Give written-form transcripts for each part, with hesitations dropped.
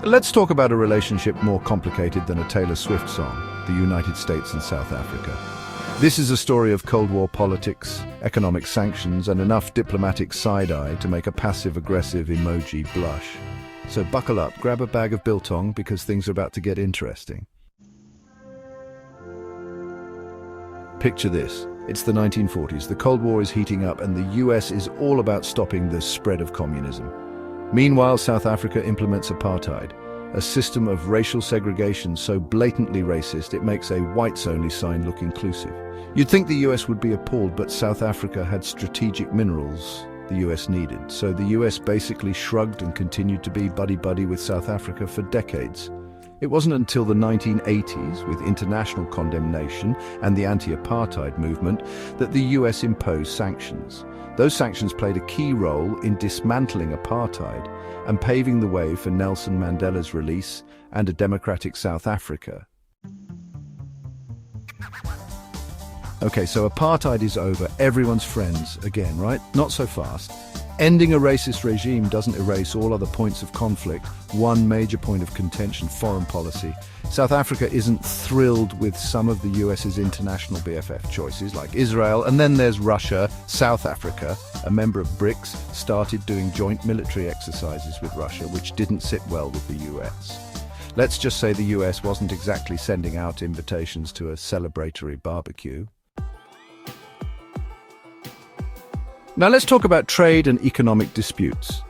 Let's talk about a relationship more complicated than a Taylor Swift song, the United States and South Africa. This is a story of Cold War politics, economic sanctions, and enough diplomatic side-eye to make a passive-aggressive emoji blush. So buckle up, grab a bag of biltong, because things are about to get interesting. Picture this. It's the 1940s, the Cold War is heating up, and the US is all about stopping the spread of communism. Meanwhile, South Africa implements apartheid, a system of racial segregation so blatantly racist it makes a whites-only sign look inclusive. You'd think the US would be appalled, but South Africa had strategic minerals the US needed, so the US basically shrugged and continued to be buddy-buddy with South Africa for decades. It wasn't until the 1980s, with international condemnation and the anti-apartheid movement, that the US imposed sanctions. Those sanctions played a key role in dismantling apartheid and paving the way for Nelson Mandela's release and a democratic South Africa. Okay, so apartheid is over, everyone's friends again, right? Not so fast. Ending a racist regime doesn't erase all other points of conflict. One major point of contention, foreign policy. South Africa isn't thrilled with some of the US's international BFF choices, like Israel, and then there's Russia. South Africa, a member of BRICS, started doing joint military exercises with Russia, which didn't sit well with the US. Let's just say the US wasn't exactly sending out invitations to a celebratory barbecue. Now let's talk about trade and economic disputes.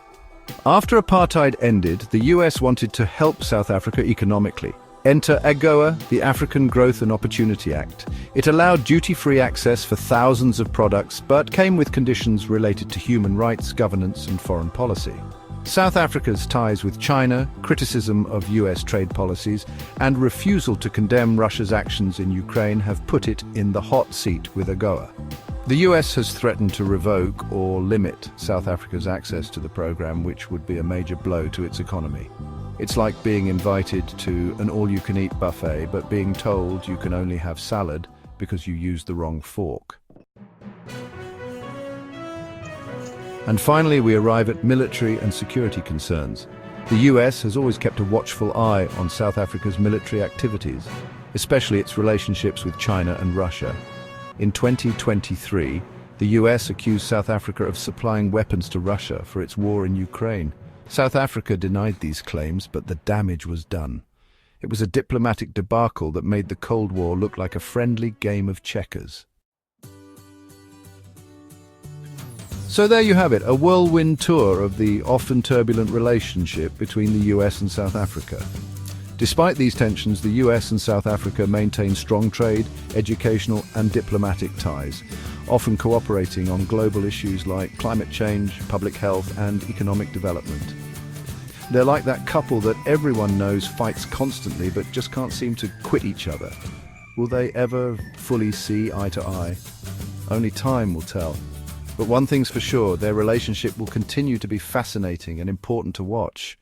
After apartheid ended, the US wanted to help South Africa economically. Enter AGOA, the African Growth and Opportunity Act. It allowed duty-free access for thousands of products, but came with conditions related to human rights, governance, and foreign policy. South Africa's ties with China, criticism of US trade policies, and refusal to condemn Russia's actions in Ukraine have put it in the hot seat with AGOA. The US has threatened to revoke or limit South Africa's access to the program, which would be a major blow to its economy. It's like being invited to an all-you-can-eat buffet, but being told you can only have salad because you used the wrong fork. And finally, we arrive at military and security concerns. The US has always kept a watchful eye on South Africa's military activities, especially its relationships with China and Russia. In 2023, the US accused South Africa of supplying weapons to Russia for its war in Ukraine. South Africa denied these claims, but the damage was done. It was a diplomatic debacle that made the Cold War look like a friendly game of checkers. So there you have it, a whirlwind tour of the often turbulent relationship between the US and South Africa. Despite these tensions, the US and South Africa maintain strong trade, educational and diplomatic ties, often cooperating on global issues like climate change, public health and economic development. They're like that couple that everyone knows fights constantly but just can't seem to quit each other. Will they ever fully see eye to eye? Only time will tell. But one thing's for sure, their relationship will continue to be fascinating and important to watch.